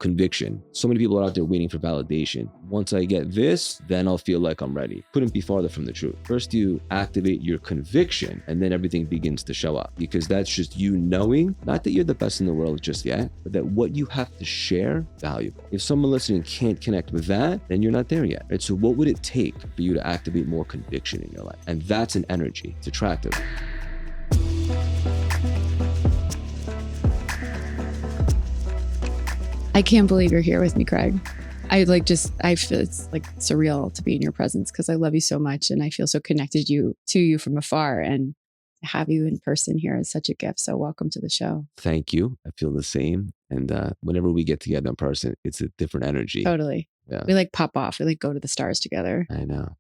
conviction. So many people are out there waiting for validation. Once I get this, then I'll feel like I'm ready. Couldn't be farther from the truth. First, you activate your conviction, and then everything begins to show up, because that's just you knowing, not that you're the best in the world just yet, but that what you have to share, valuable. If someone listening can't connect with that, then you're not there yet. Right? So what would it take for you to activate more conviction in your life? And that's an energy. It's attractive. I can't believe you're here with me, Craig. I feel it's like surreal to be in your presence because I love you so much and I feel so connected to you from afar, and to have you in person here is such a gift. So welcome to the show. Thank you. I feel the same. And whenever we get together in person, it's a different energy. Totally. Yeah. We like pop off. We like go to the stars together. I know.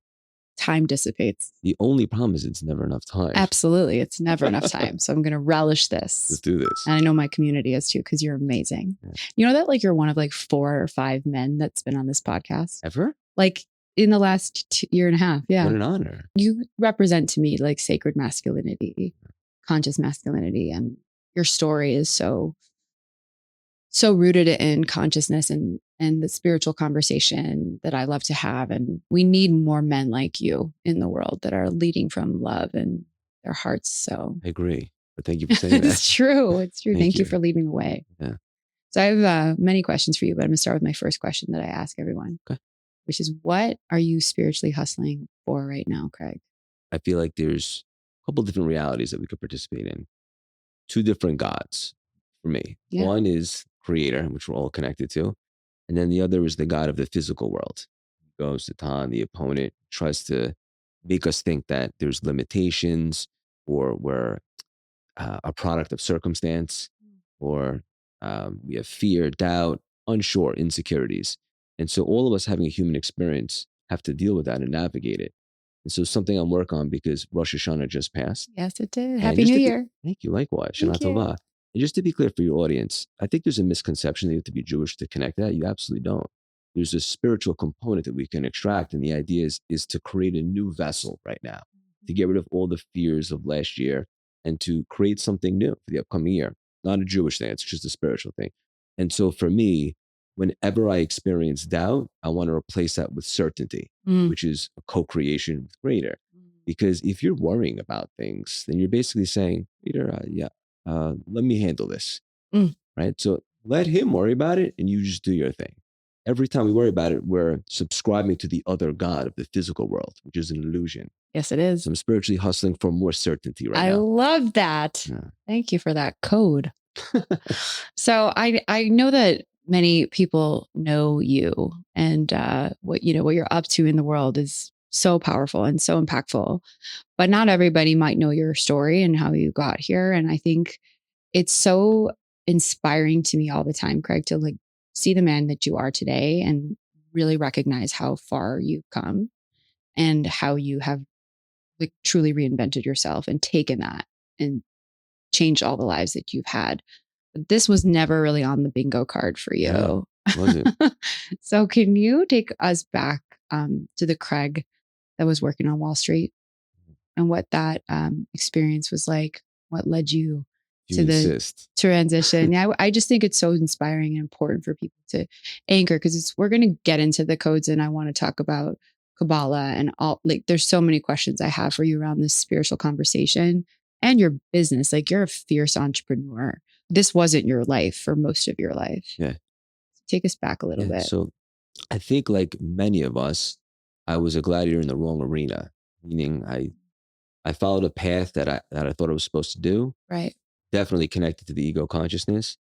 Time dissipates. The only problem is it's never enough time. Absolutely. It's never enough time. So I'm going to relish this. Let's do this. And I know my community is too, because you're amazing. Yeah. You know that like you're one of like 4 or 5 men that's been on this podcast. Ever? Like in the last year and a half. Yeah. What an honor. You represent to me like sacred masculinity, conscious masculinity. And your story is so rooted in consciousness and the spiritual conversation that I love to have. And we need more men like you in the world that are leading from love and their hearts. So I agree. But thank you for saying that. It's true. It's true. Thank you for leading the way. Yeah. So I have many questions for you, but I'm going to start with my first question that I ask everyone, which is, what are you spiritually hustling for right now, Craig? I feel like there's a couple different realities that we could participate in. 2 different gods for me. Yeah. One is creator, which we're all connected to. And then the other is the god of the physical world. He goes to Satan, the opponent, tries to make us think that there's limitations, or we're a product of circumstance, or we have fear, doubt, unsure, insecurities. And so all of us having a human experience have to deal with that and navigate it. And so something I'm working on, because Rosh Hashanah just passed. Yes, it did. Happy New Year. Thank you. Likewise. Shana Tova. And just to be clear for your audience, I think there's a misconception that you have to be Jewish to connect that. You absolutely don't. There's a spiritual component that we can extract. And the idea is to create a new vessel right now, to get rid of all the fears of last year and to create something new for the upcoming year. Not a Jewish thing. It's just a spiritual thing. And so for me, whenever I experience doubt, I want to replace that with certainty, which is a co-creation with Creator. Because if you're worrying about things, then you're basically saying, Peter, let me handle this, right? So let him worry about it and you just do your thing. Every time we worry about it, we're subscribing to the other God of the physical world, which is an illusion. Yes, it is. So I'm spiritually hustling for more certainty right now. I love that. Yeah. Thank you for that code. So I know that many people know you, and what you're up to in the world is so powerful and so impactful, but not everybody might know your story and how you got here. And I think it's so inspiring to me all the time, Craig, to like see the man that you are today and really recognize how far you've come and how you have like truly reinvented yourself and taken that and changed all the lives that you've had. But this was never really on the bingo card for you. Yeah, was it? So can you take us back to the Craig that was working on Wall Street and what that experience was like? What led you to the transition? Yeah, I just think it's so inspiring and important for people to anchor, because we're going to get into the codes, and I want to talk about Kabbalah and all. Like, there's so many questions I have for you around this spiritual conversation and your business. Like, you're a fierce entrepreneur. This wasn't your life for most of your life. Yeah. Take us back a little bit. So I think, like many of us, I was a gladiator in the wrong arena, meaning I followed a path that I thought I was supposed to do. Right. Definitely connected to the ego consciousness.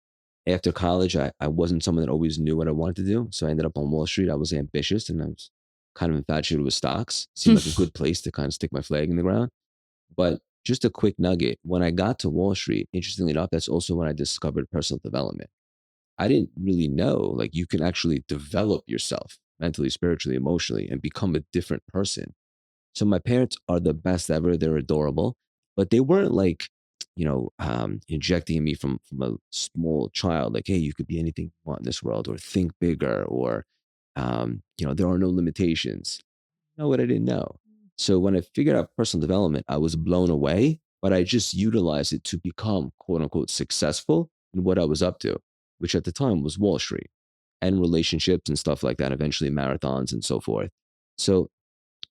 After college, I wasn't someone that always knew what I wanted to do. So I ended up on Wall Street. I was ambitious and I was kind of infatuated with stocks. Seemed like a good place to kind of stick my flag in the ground. But just a quick nugget, when I got to Wall Street, interestingly enough, that's also when I discovered personal development. I didn't really know, like, you can actually develop yourself mentally, spiritually, emotionally, and become a different person. So my parents are the best ever. They're adorable, but they weren't like, injecting in me from a small child, like, hey, you could be anything you want in this world, or think bigger, or, there are no limitations. You know what I didn't know? So when I figured out personal development, I was blown away, but I just utilized it to become, quote unquote, successful in what I was up to, which at the time was Wall Street. and relationships and stuff like that, eventually marathons and so forth. So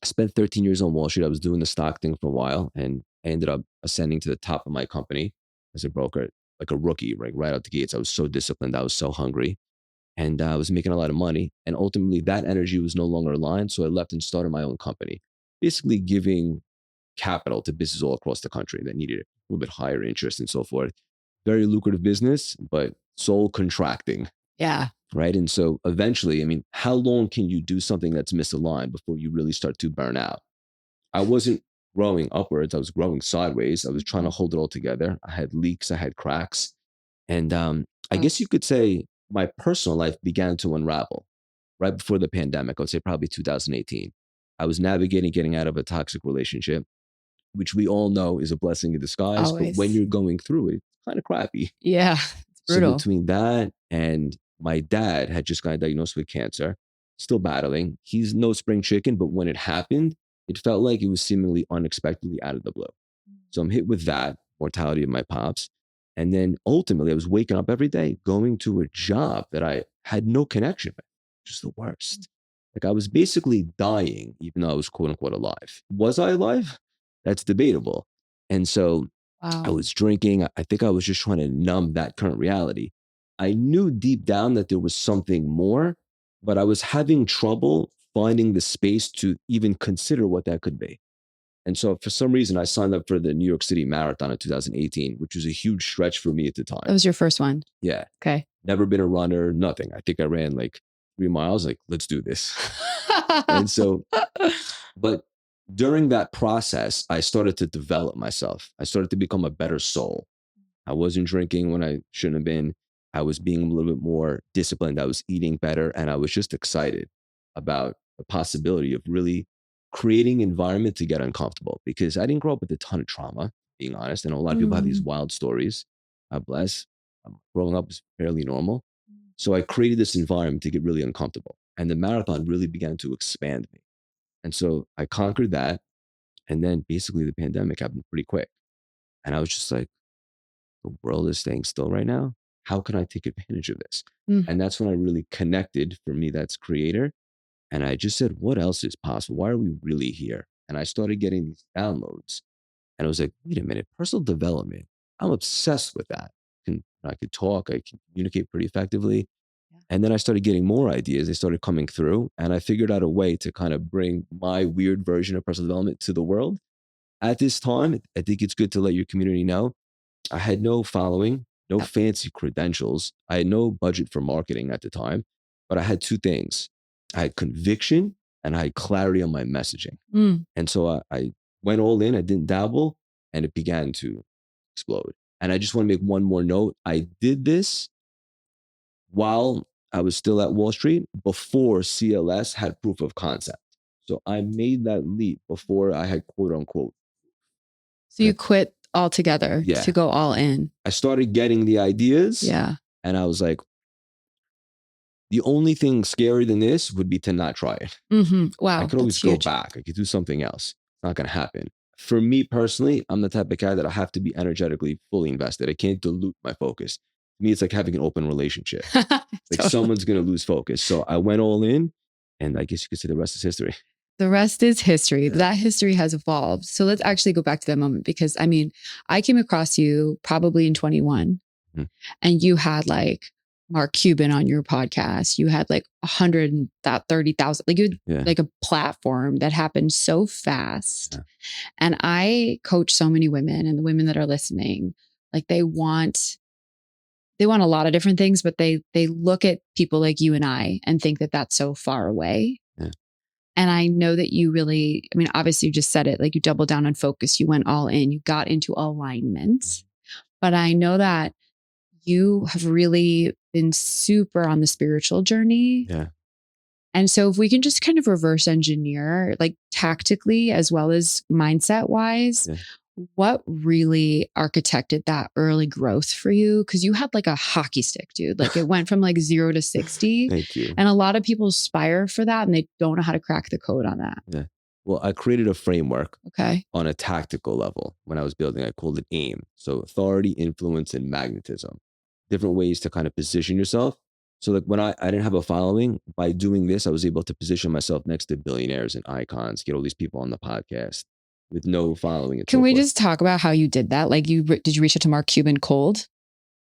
I spent 13 years on Wall Street. I was doing the stock thing for a while, and I ended up ascending to the top of my company as a broker, like a rookie, right out the gates. I was so disciplined. I was so hungry, and I was making a lot of money. And ultimately, that energy was no longer aligned. So I left and started my own company, basically giving capital to businesses all across the country that needed a little bit higher interest and so forth. Very lucrative business, but soul contracting. Yeah. Right. And so eventually, I mean, how long can you do something that's misaligned before you really start to burn out? I wasn't growing upwards. I was growing sideways. I was trying to hold it all together. I had leaks, I had cracks. And I Wow. guess you could say my personal life began to unravel right before the pandemic. I would say probably 2018. I was navigating getting out of a toxic relationship, which we all know is a blessing in disguise. But when Always. you're going through it, it's kind of crappy. Yeah. It's So brutal. between that and my dad had just got diagnosed with cancer, still battling. He's no spring chicken, but when it happened, it felt like it was seemingly unexpectedly out of the blue. So I'm hit with that mortality of my pops. And then ultimately, I was waking up every day going to a job that I had no connection with, just the worst. Like I was basically dying, even though I was quote unquote alive. Was I alive? That's debatable. And so I Wow. was drinking. I think I was just trying to numb that current reality. I knew deep down that there was something more, but I was having trouble finding the space to even consider what that could be. And so for some reason, I signed up for the New York City Marathon in 2018, which was a huge stretch for me at the That time. was your first one. Yeah. Okay. Never been a runner, nothing. I think I ran like 3 miles, like, let's do this. And so, but during that process, I started to develop myself. I started to become a better soul. I wasn't drinking when I shouldn't have been. I was being a little bit more disciplined. I was eating better. And I was just excited about the possibility of really creating environment to get uncomfortable because I didn't grow up with a ton of trauma, being honest. I know a lot of people have these Mm. wild stories. God bless. Growing up was fairly normal. So I created this environment to get really uncomfortable. And the marathon really began to expand me. And so I conquered that. And then basically the pandemic happened pretty quick. And I was just like, the world is staying still right now. How can I take advantage of this? Mm. And that's when I really connected for me, that's creator. And I just said, what else is possible? Why are we really here? And I started getting these downloads. And I was like, wait a minute, personal development. I'm obsessed with that. I could talk, I can communicate pretty effectively. Yeah. And then I started getting more ideas. They started coming through. And I figured out a way to kind of bring my weird version of personal development to the world. At this time, I think it's good to let your community know I had no following, no Yep. fancy credentials. I had no budget for marketing at the time, but I had two things. I had conviction and I had clarity on my messaging. Mm. And so I went all in, I didn't dabble, and it began to explode. And I just want to make one more note. I did this while I was still at Wall Street before CLS had proof of concept. So I made that leap before I had quote unquote. So you quit altogether to Yeah. go all in. I started getting the ideas Yeah. and I was like, the only thing scarier than this would be to not try it. I Wow. could always That's go huge. back. I could do something else. It's not going to happen. For me personally, I'm the type of guy that I have to be energetically fully invested. I can't dilute my focus. To me, it's like having an open relationship. Like Totally. someone's going to lose focus. So I went all in, and I guess you could say the rest is history. The rest is history. Yeah. That history has evolved. So let's actually go back to that moment because I mean, I came across you probably in 21 Mhm. and you had like Mark Cuban on your podcast. You had like 130,000, like you had Yeah. like a platform that happened so fast. Yeah. And I coach so many women and the women that are listening, like they want a lot of different things, but they look at people like you and I and think that that's so far away. Yeah. And I know that you really, I mean, obviously you just said it, like you doubled down on focus, you went all in, you got into alignment. But I know that you have really been super on the spiritual journey. Yeah. And so if we can just kind of reverse engineer, like tactically as well as mindset wise, Yeah. what really architected that early growth for you? Because you had like a hockey stick, dude. Like it went from like 0 to 60. Thank you. And a lot of people aspire for that and they don't know how to crack the code on that. Yeah. Well, I created a framework Okay. on a tactical level when I was building. I called it AIM. So authority, influence, and magnetism. Different ways to kind of position yourself So like when I didn't have a following, by doing this, I was able to position myself next to billionaires and icons, get all these people on the podcast with no following and Can so we forth. just talk about how you did that? Like did you reach out to Mark Cuban cold?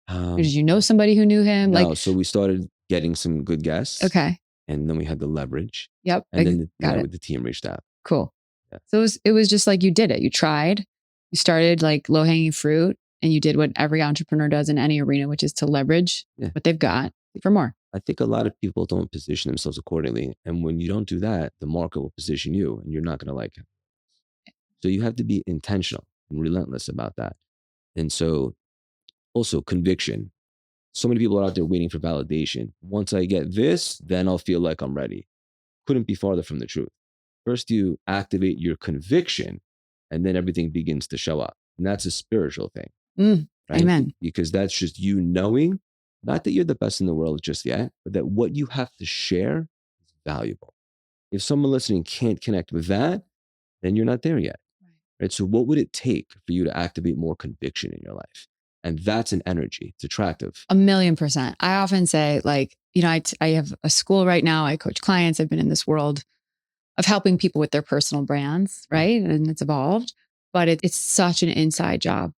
Or did you know No, somebody who knew him? no. Like, So we started getting some good guests, okay. and then we had the leverage, Yep. and then Got it. the team reached out. Cool. Yeah. So it was just like you did it. You tried, you started like low hanging fruit, and you did what every entrepreneur does in any arena, which is to leverage Yeah. what they've got for more. I think a lot of people don't position themselves accordingly. And when you don't do that, the market will position you and you're not going to like it. So you have to be intentional and relentless about that. And so also conviction. So many people are out there waiting for validation. Once I get this, then I'll feel like I'm ready. Couldn't be farther from the truth. First, you activate your conviction, and then everything begins to show up. And that's a spiritual thing, right? Amen. Because that's just you knowing, not that you're the best in the world just yet, but that what you have to share is valuable. If someone listening can't connect with that, then you're not there yet. Right. So, what would it take for you to activate more conviction in your life? And that's an energy. It's attractive. 1,000,000%. I often say, like, I have a school right now. I coach clients. I've been in this world of helping people with their personal brands, right? And it's evolved, but it's such an inside job.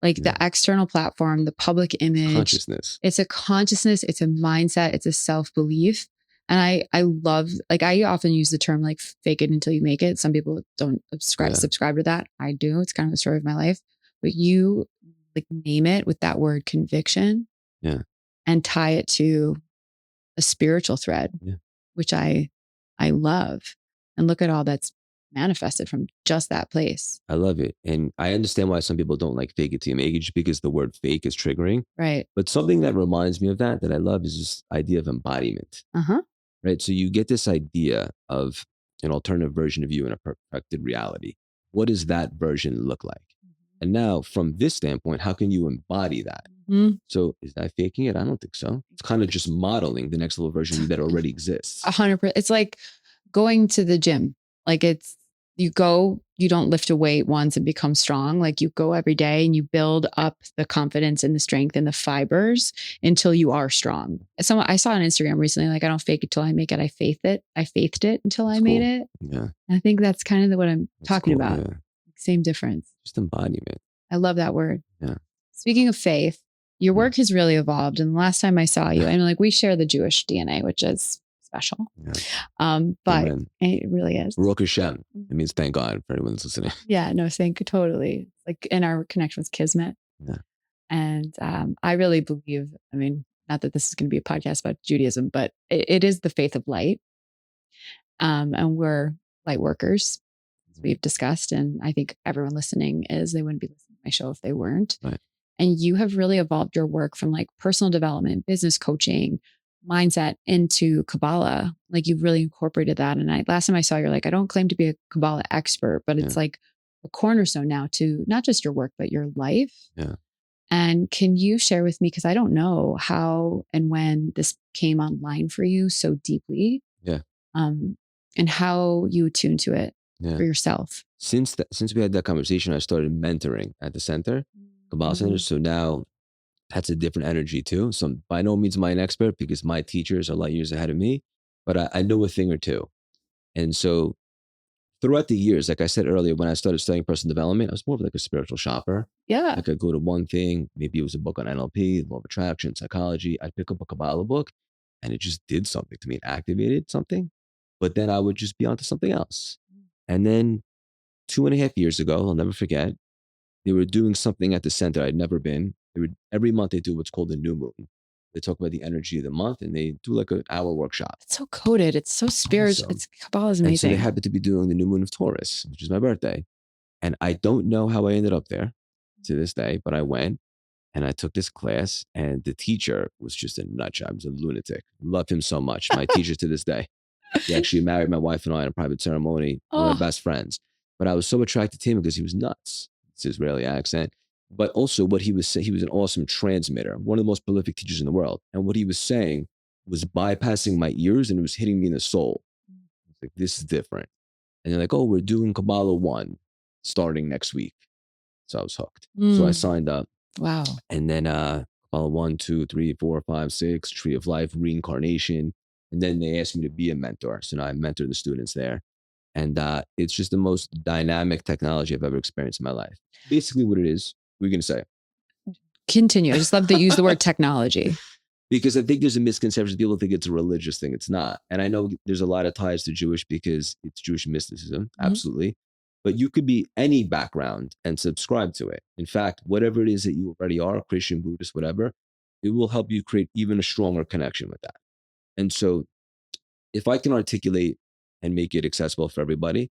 Like the external platform, the public image, Consciousness. It's a consciousness, it's a mindset, it's a self-belief. And I love, like, I often use the term like fake it until you make it. Some people don't subscribe to that. I do. It's kind of the story of my life. But you like name it with that word conviction, and tie it to a spiritual thread, which I love. And look at all that's manifested from just that place. I love it. And I understand why some people don't like fake it till you make it, just because the word fake is triggering. Right. But something that reminds me of that I love is this idea of embodiment. Right. So you get this idea of an alternative version of you in a perfected reality. What does that version look like? And now, from this standpoint, how can you embody that? So, is that faking it? I don't think so. It's kind of just modeling the next level version of you that already exists. 100%. It's like going to the gym. Like you go, you don't lift a weight once and become strong. Like you go every day and you build up the confidence and the strength and the fibers until you are strong. I saw on Instagram recently, like, I don't fake it till I make it. I faithed it until I made it. Yeah. And I think that's kind of what I'm talking about. Yeah. Same difference. Just embodiment. I love that word. Yeah. Speaking of faith, your work has really evolved. And the last time I saw you, and like we share the Jewish DNA, which is special. Yeah. But Amen. it really is. Baruch Hashem. It means thank God for anyone that's listening. Yeah, no, thank you. Totally. Like in our connection with Kismet. Yeah. And I really believe, I mean, not that this is going to be a podcast about Judaism, but it is the faith of light. And we're light workers, as we've discussed. And I think everyone listening they wouldn't be listening to my show if they weren't. Right. And you have really evolved your work from like personal development, business coaching, mindset into Kabbalah. Like you've really incorporated that. And last time I saw you're like, I don't claim to be a Kabbalah expert, but it's like a cornerstone now to not just your work, but your life. Yeah. And can you share with me, because I don't know how and when this came online for you so deeply. Yeah. And how you attune to it for yourself. Since we had that conversation, I started mentoring at the center, Kabbalah Center. So now that's a different energy too. So I'm by no means an expert, because my teachers are light years ahead of me, but I know a thing or two. And so throughout the years, like I said earlier, when I started studying personal development, I was more of like a spiritual shopper. Yeah. Like I'd go to one thing, maybe it was a book on NLP, law of attraction, psychology. I'd pick up a Kabbalah book and it just did something to me. It activated something, but then I would just be onto something else. And then 2.5 years ago, I'll never forget, they were doing something at the center I'd never been. Every month they do what's called a new moon. They talk about the energy of the month and they do like an hour workshop. It's so coded. It's so spiritual. Awesome. Kabbalah is amazing. And so they happened to be doing the new moon of Taurus, which is my birthday. And I don't know how I ended up there to this day, but I went and I took this class and the teacher was just a nut job. He was a lunatic. Love him so much. My teacher to this day. He actually married my wife and I in a private ceremony. One of my best friends. But I was so attracted to him because he was nuts. It's his Israeli accent. But also what he was saying, he was an awesome transmitter, one of the most prolific teachers in the world. And what he was saying was bypassing my ears and it was hitting me in the soul. I was like, this is different. And they're like, oh, we're doing Kabbalah 1 starting next week. So I was hooked. So I signed up. Wow. And then a Kabbalah 1, 2, 3, 4, 5, 6, Tree of Life, reincarnation. And then they asked me to be a mentor. So now I mentor the students there. And it's just the most dynamic technology I've ever experienced in my life. Basically, what it is, we're going to say. Continue. I just love that you use the word technology. Because I think there's a misconception. People think it's a religious thing. It's not. And I know there's a lot of ties to Jewish because it's Jewish mysticism. Mm-hmm. Absolutely. But you could be any background and subscribe to it. In fact, whatever it is that you already are, Christian, Buddhist, whatever, it will help you create even a stronger connection with that. And so if I can articulate and make it accessible for everybody,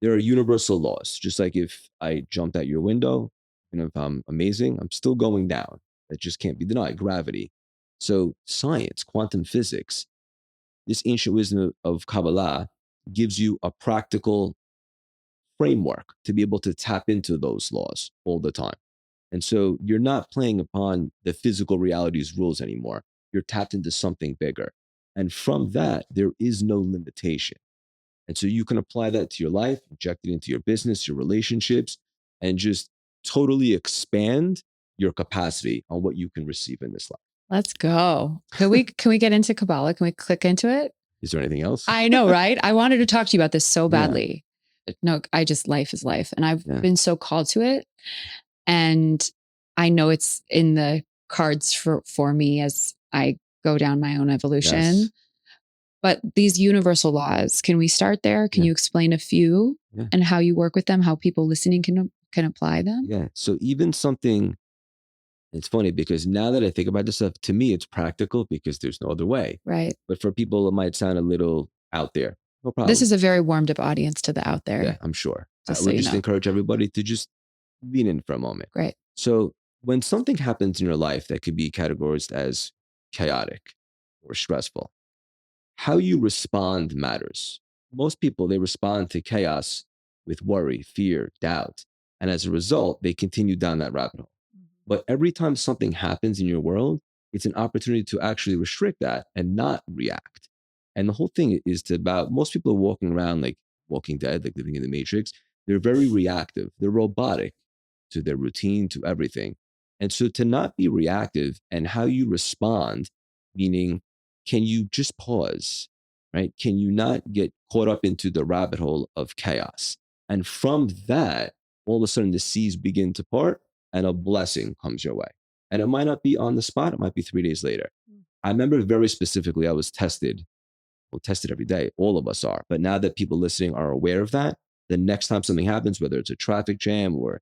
there are universal laws. Just like if I jumped out your window, if I'm amazing, I'm still going down. That just can't be denied. Gravity. So science, quantum physics, this ancient wisdom of Kabbalah gives you a practical framework to be able to tap into those laws all the time. And so you're not playing upon the physical reality's rules anymore. You're tapped into something bigger. And from that, there is no limitation. And so you can apply that to your life, inject it into your business, your relationships, and just totally expand your capacity on what you can receive in this life. Let's go. Can we get into Kabbalah? Can we click into it? Is there anything else? I know, right? I wanted to talk to you about this so badly. Yeah. No, life is life. And I've been so called to it. And I know it's in the cards for me as I go down my own evolution. Yes. But these universal laws, can we start there? Can you explain a few and how you work with them, how people listening can apply them? Yeah. So even something, it's funny because now that I think about this stuff, to me, it's practical because there's no other way. Right. But for people, it might sound a little out there. No problem. This is a very warmed up audience to the out there. Yeah, I'm sure. I would just encourage everybody to just lean in for a moment. Great. So when something happens in your life that could be categorized as chaotic or stressful, how you respond matters. Most people, they respond to chaos with worry, fear, doubt. And as a result, they continue down that rabbit hole. But every time something happens in your world, it's an opportunity to actually restrict that and not react. And the whole thing is most people are walking around like Walking Dead, like living in the Matrix. They're very reactive. They're robotic to their routine, to everything. And so to not be reactive and how you respond, meaning, can you just pause, right? Can you not get caught up into the rabbit hole of chaos? And from that, all of a sudden the seas begin to part and a blessing comes your way. And it might not be on the spot. It might be 3 days later. I remember very specifically, I was tested. Well, tested every day. All of us are. But now that people listening are aware of that, the next time something happens, whether it's a traffic jam or,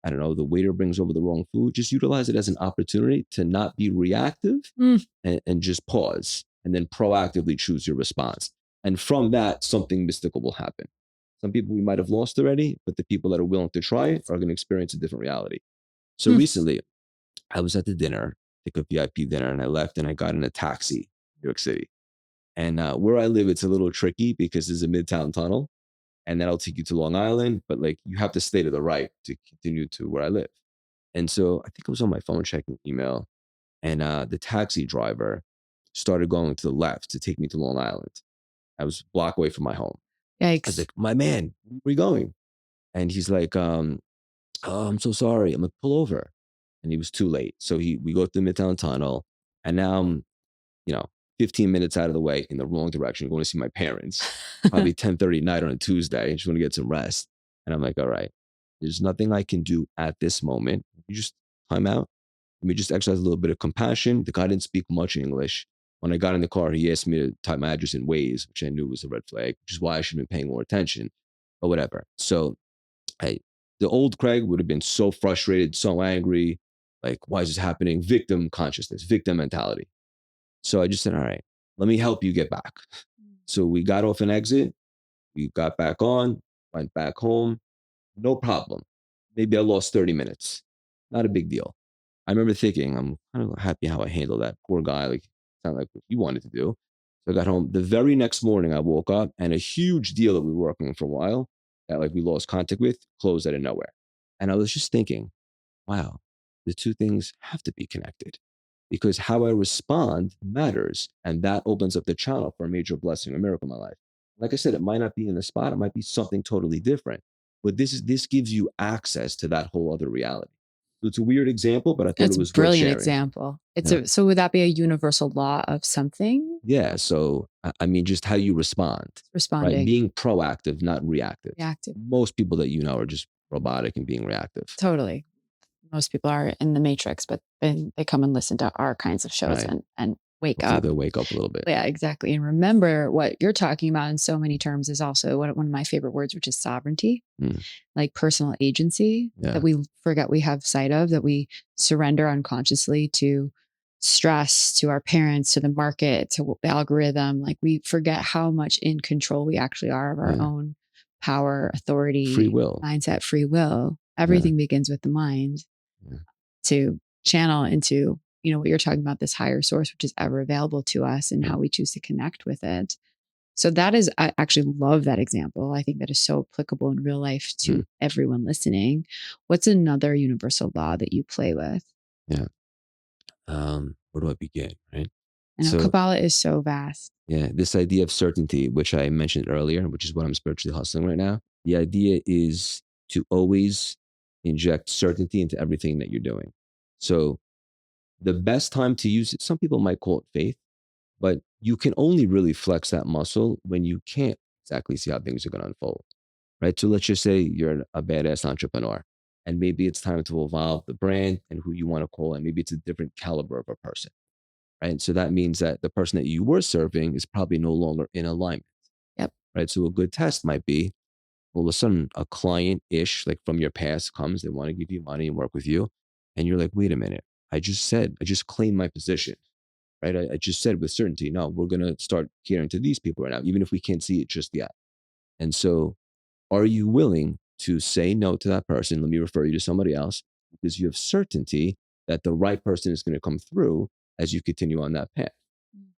I don't know, the waiter brings over the wrong food, just utilize it as an opportunity to not be reactive and just pause and then proactively choose your response. And from that, something mystical will happen. Some people we might have lost already, but the people that are willing to try it are going to experience a different reality. So recently, I was at the dinner, like a VIP dinner, and I left and I got in a taxi in New York City. And where I live, it's a little tricky because there's a Midtown tunnel, and that'll take you to Long Island, but like you have to stay to the right to continue to where I live. And so I think I was on my phone checking email, and the taxi driver started going to the left to take me to Long Island. I was a block away from my home. Yikes. I was like, my man, where are you going? And he's like, oh, I'm so sorry. I'm gonna pull over. And he was too late. So we go through the Midtown Tunnel, and now I'm, 15 minutes out of the way in the wrong direction, going to see my parents. Probably 10:30 at night on a Tuesday. I just want to get some rest. And I'm like, all right, there's nothing I can do at this moment. You just time out. Let me just exercise a little bit of compassion. The guy didn't speak much English. When I got in the car, he asked me to type my address in Waze, which I knew was a red flag, which is why I should have been paying more attention, but whatever. So the old Craig would have been so frustrated, so angry, like, why is this happening? Victim consciousness, victim mentality. So I just said, all right, let me help you get back. So we got off an exit, we got back on, went back home, no problem. Maybe I lost 30 minutes. Not a big deal. I remember thinking, I'm kind of happy how I handled that poor guy. Like, sounded like what he wanted to do. So I got home. The very next morning, I woke up and a huge deal that we were working on for a while that like we lost contact with closed out of nowhere. And I was just thinking, wow, the two things have to be connected because how I respond matters. And that opens up the channel for a major blessing or miracle in my life. Like I said, it might not be in the spot. It might be something totally different, but this gives you access to that whole other reality. It's a weird example, but I thought It's it a was worth brilliant sharing. example. Yeah. So would that be a universal law of something? Yeah. So, I mean, just how you respond, right? Responding, Being proactive, not reactive. reactive. Most people that you know are just robotic and being reactive. Totally. Most people are in the matrix, but then they come and listen to our kinds of shows Right. and wake Hopefully up. they'll wake up a little bit. Yeah, exactly. And remember what you're talking about in so many terms is also one of my favorite words, which is sovereignty, Mm, like personal agency yeah. that we forget we have sight of, that we surrender unconsciously to stress, to our parents, to the market, to the algorithm. Like we forget how much in control we actually are of our Yeah. own power, Free authority, will. mindset, free will. Yeah. Everything begins with the mind Yeah. to channel into, what you're talking about, this higher source, which is ever available to us and Yeah. how we choose to connect with it. So that is, I actually love that example. I think that is so applicable in real life to Mm, everyone listening. What's another universal law that you play with? yeah. Where do I begin? Right. I know So, Kabbalah is so vast. yeah, this idea of certainty, which I mentioned earlier, which is what I'm spiritually hustling right now. The idea is to always inject certainty into everything that you're doing. So, the best time to use it, some people might call it faith, but you can only really flex that muscle when you can't exactly see how things are going to unfold. Right. So, let's just say you're a badass entrepreneur, and maybe it's time to evolve the brand and who you want to call it. Maybe it's a different caliber of a person. Right. So, that means that the person that you were serving is probably no longer in alignment. Yep. Right. So a good test might be all of a sudden a client ish, like from your past, comes, they want to give you money and work with you. And you're like, wait a minute. I just claimed my position. Right. I just said with certainty, no, we're going to start catering to these people right now, even if we can't see it just yet. And so are you willing to say no to that person? Let me refer you to somebody else because you have certainty that the right person is going to come through as you continue on that path.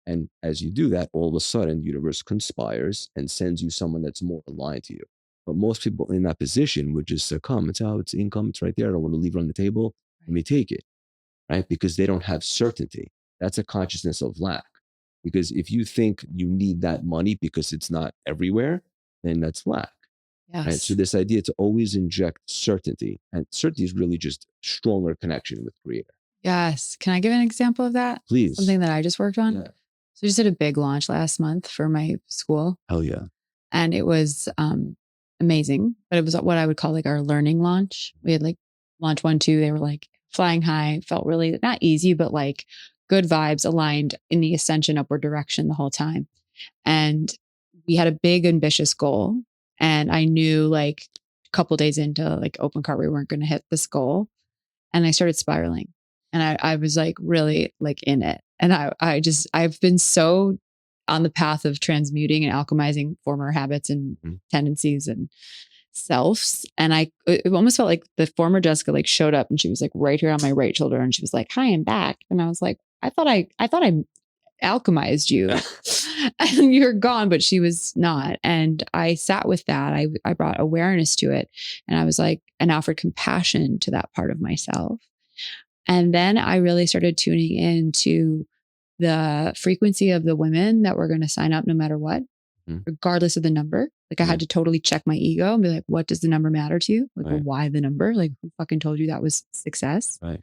And as you do that, all of a sudden, the universe conspires and sends you someone that's more aligned to you. But most people in that position would just succumb. It's how it's income. It's right there. I don't want to leave it on the table. Let me take it, right? Because they don't have certainty. That's a consciousness of lack. Because if you think you need that money because it's not everywhere, then that's lack, right? So Yes. this idea to always inject certainty, and certainty is really just stronger connection with Creator. Yes. Can I give an example of that? Please, Something that I just worked on. yeah, So I just did a big launch last month for my school. hell yeah, And it was amazing, but it was what I would call like our learning launch. We had like launch 1, 2. They were like flying high, felt really not easy, but like good vibes, aligned in the ascension upward direction the whole time. And we had a big ambitious goal. And I knew like a couple days into like open cart, we weren't going to hit this goal. And I started spiraling. And I was like really like in it. And I've been so on the path of transmuting and alchemizing former habits and mhm, tendencies and selves. And it almost felt like the former Jessica like showed up and she was like right here on my right shoulder. And she was like, hi, I'm back. And I was like, I thought I alchemized you and you're gone, but she was not. And I sat with that. I brought awareness to it. And I was like, and offered compassion to that part of myself. And then I really started tuning into the frequency of the women that were going to sign up no matter what, mhm, regardless of the number. Like I yeah, had to totally check my ego and be like, what does the number matter to you? Like, well, right, why the number? Like, who fucking told you that was success? right.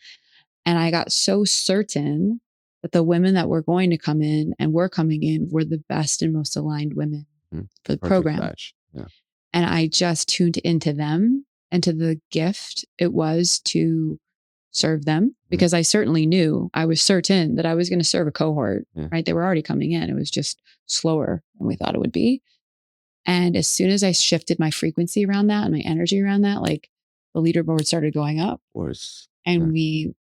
And I got so certain that the women that were going to come in and were coming in were the best and most aligned women Mhm. for the Perfect program. match. Yeah. And I just tuned into them and to the gift it was to serve them Mhm. because I certainly knew I was certain that I was going to serve a cohort, Yeah. right? They were already coming in. It was just slower than we thought it would be. And as soon as I shifted my frequency around that and my energy around that, like the leaderboard started going up Of course. Yeah. and we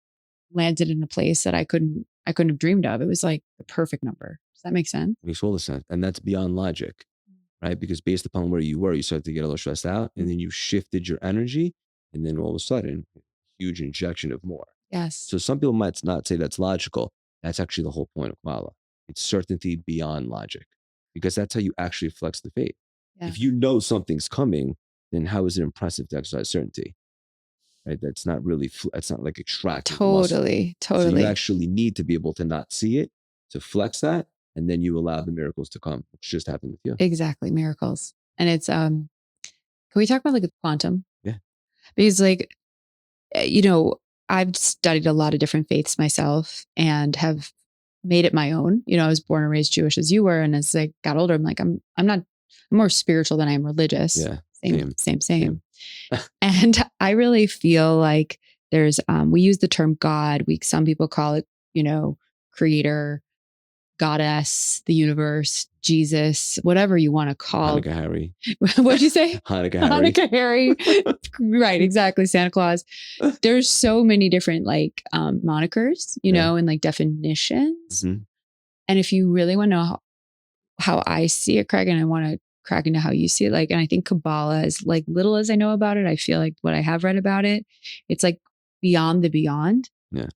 landed in a place that I couldn't have dreamed of. It was like the perfect number. Does that make sense? Makes all the sense. And that's beyond logic, right? Because based upon where you were, you started to get a little stressed out and then you shifted your energy. And then all of a sudden, huge injection of more. Yes. So some people might not say that's logical. That's actually the whole point of Kabbalah. It's certainty beyond logic because that's how you actually flex the faith. Yeah. If you know something's coming, then how is it impressive to exercise certainty? Right? That's not really, it's not like extracting the muscle. Totally. So you Totally. actually need to be able to not see it, to flex that, and then you allow the miracles to come, which just happened with you. Exactly. Miracles. And it's can we talk about like quantum? Yeah. Because like you know, I've studied a lot of different faiths myself and have made it my own. I was born and raised Jewish as you were. And as I got older, I'm like, I'm not, I'm more spiritual than I am religious. Yeah. Same. And I really feel like there's, we use the term God. Some people call it, creator, goddess, the universe, Jesus, whatever you want to call. Hanukkah Harry. What'd you say? Hanukkah Harry. Hanukkah Harry. Right. Exactly. Santa Claus. There's so many different monikers, and like definitions. Mm-hmm. And if you really want to know how I see it, Craig, and I want to crack into how you see it, and I think Kabbalah is like, little as I know about it, I feel like what I have read about it, it's like beyond the beyond. Yeah.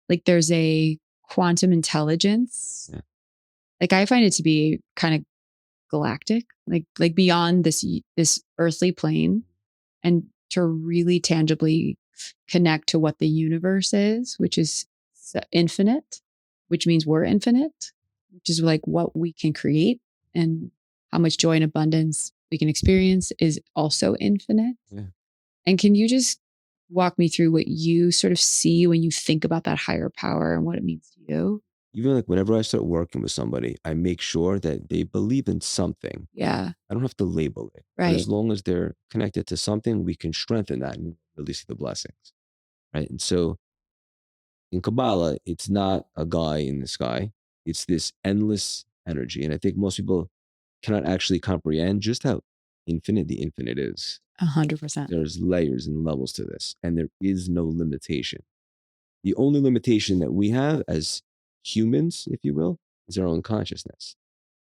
Like there's a quantum intelligence. Yeah. Like I find it to be kind of galactic, like beyond this earthly plane, and to really tangibly connect to what the universe is, which is infinite, which means we're infinite, which is like what we can create and how much joy and abundance we can experience is also infinite. Yeah. And can you just walk me through what you sort of see when you think about that higher power and what it means to you? Even like whenever I start working with somebody, I make sure that they believe in something. Yeah. I don't have to label it. Right. But as long as they're connected to something, we can strengthen that and really see the blessings. Right. And so in Kabbalah, it's not a guy in the sky. It's this endless energy. And I think most people cannot actually comprehend just how infinite the infinite is. 100%. There's layers and levels to this, and there is no limitation. The only limitation that we have as humans, if you will, is our own consciousness.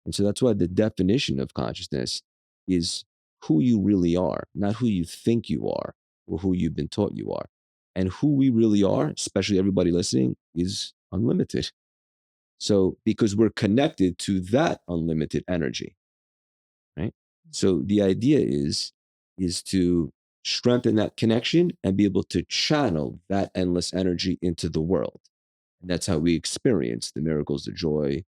And so that's why the definition of consciousness is who you really are, not who you think you are or who you've been taught you are. And who we really are, especially everybody listening, is unlimited. So because we're connected to that unlimited energy, right? So the idea is to strengthen that connection and be able to channel that endless energy into the world. And that's how we experience the miracles, the joy,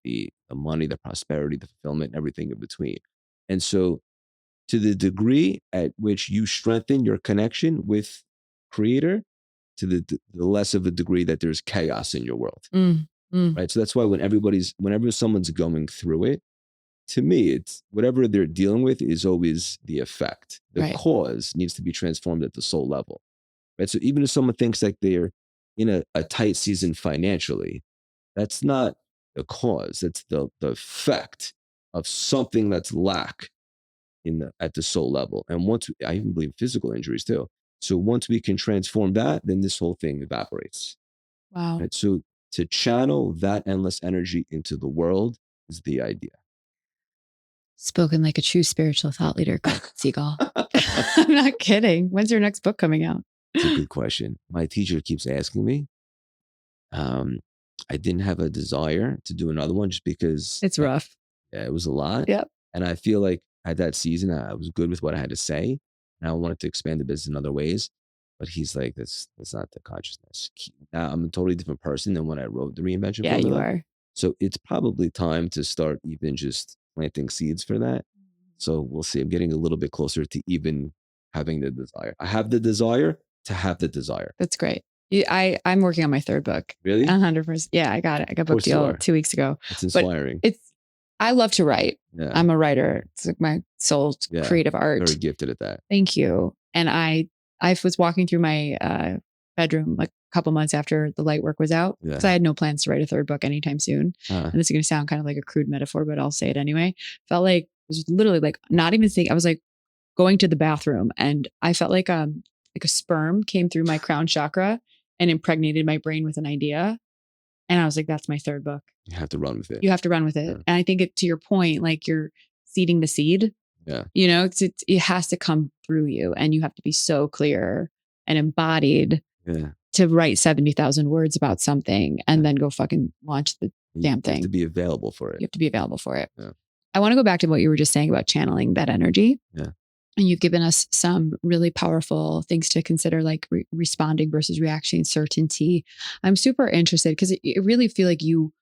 the money, the prosperity, the fulfillment, everything in between. And so to the degree at which you strengthen your connection with Creator, to the less of a degree that there's chaos in your world. Right. So that's why whenever someone's going through it, to me, it's whatever they're dealing with is always the effect. The cause needs to be transformed at the soul level. Right. So even if someone thinks like they're in a tight season financially, that's not the cause. That's the effect of something that's lack at the soul level. And I even believe physical injuries too. So once we can transform that, then this whole thing evaporates. Wow. Right? So to channel that endless energy into the world is the idea. Spoken like a true spiritual thought leader, Craig Siegel. I'm not kidding. When's your next book coming out? It's a good question. My teacher keeps asking me. I didn't have a desire to do another one just because it's rough. Yeah, it was a lot. Yep. And I feel like at that season, I was good with what I had to say. And I wanted to expand the business in other ways. But he's like, that's not the consciousness. Now I'm a totally different person than when I wrote the Reinvention Yeah, formula. you are. So it's probably time to start even just planting seeds for that. So we'll see. I'm getting a little bit closer to even having the desire. I have the desire to have the desire. That's great. I'm working on my third book. Really? 100%. Yeah, I got it. I got book deal 2 weeks ago. It's inspiring. I love to write. Yeah. I'm a writer. It's like my soul's creative art. Very gifted at that. Thank you. And I was walking through my bedroom like a couple months after the light work was out. Because I had no plans to write a third book anytime soon. And this is going to sound kind of like a crude metaphor, but I'll say it anyway. Felt like, it was literally like not even thinking. I was like going to the bathroom and I felt like a sperm came through my crown chakra and impregnated my brain with an idea. And I was like, that's my third book. You have to run with it. You have to run with it. Yeah. And I think to your point, like you're seeding the seed. Yeah. It has to come through you and you have to be so clear and embodied to write 70,000 words about something and then go fucking launch the damn thing. You have to be available for it. You have to be available for it. Yeah. I want to go back to what you were just saying about channeling that energy. Yeah. And you've given us some really powerful things to consider, like responding versus reaction, certainty. I'm super interested because it really feel like you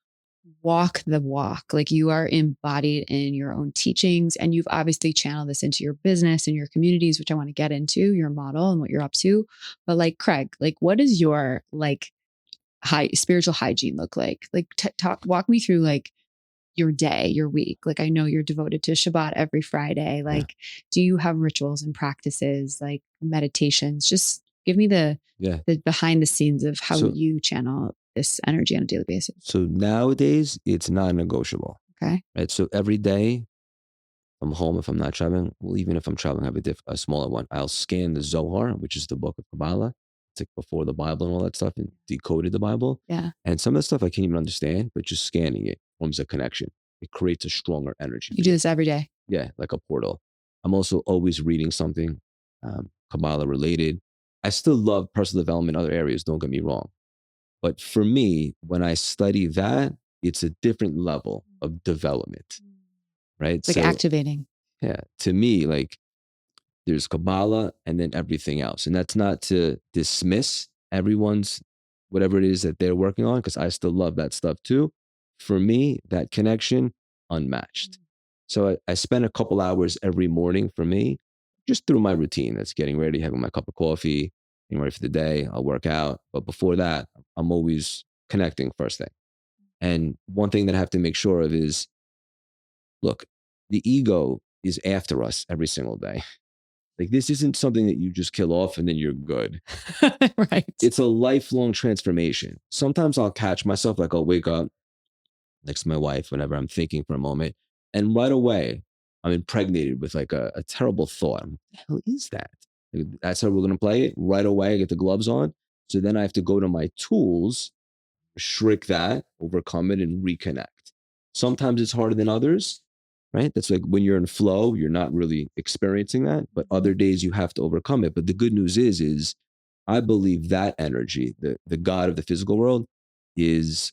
walk the walk. Like you are embodied in your own teachings, and you've obviously channeled this into your business and your communities, which I want to get into your model and what you're up to. But like Craig, like what does your like spiritual hygiene look like? Like walk me through like your day, your week. Like I know you're devoted to Shabbat every Friday. Yeah. Like, do you have rituals and practices like meditations? Just give me the behind the scenes of how you channel this energy on a daily basis. So nowadays it's non-negotiable. Okay. Right. So every day I'm home, if I'm not traveling, well, even if I'm traveling, I have a smaller one. I'll scan the Zohar, which is the book of Kabbalah. It's like before the Bible and all that stuff, and decoded the Bible. Yeah. And some of the stuff I can't even understand, but just scanning it forms a connection. It creates a stronger energy. You do this every day. Yeah, like a portal. I'm also always reading something Kabbalah related. I still love personal development in other areas, don't get me wrong. But for me, when I study that, it's a different level of development, right? It's like activating. Yeah, to me, like there's Kabbalah and then everything else. And that's not to dismiss everyone's whatever it is that they're working on, because I still love that stuff too. For me, that connection, unmatched. So I spend a couple hours every morning for me, just through my routine. That's getting ready, having my cup of coffee, getting ready for the day. I'll work out. But before that, I'm always connecting first thing. And one thing that I have to make sure of is, look, the ego is after us every single day. Like this isn't something that you just kill off and then you're good. Right. It's a lifelong transformation. Sometimes I'll catch myself, like I'll wake up next to my wife whenever I'm thinking for a moment, and right away I'm impregnated with like a terrible thought. What the hell is that? Like, that's how we're gonna play it. Right away, I get the gloves on. So then I have to go to my tools, shrink that, overcome it, and reconnect. Sometimes it's harder than others, right? That's like when you're in flow, you're not really experiencing that, but other days you have to overcome it. But the good news is I believe that energy, the God of the physical world, is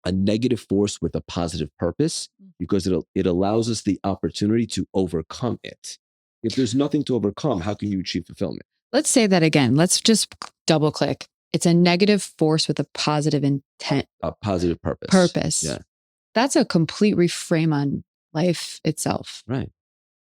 a negative force with a positive purpose, because it allows us the opportunity to overcome it. If there's nothing to overcome, how can you achieve fulfillment? Let's say that again. Let's just double click. It's a negative force with a positive intent. A positive purpose. Purpose. Yeah. That's a complete reframe on life itself. Right.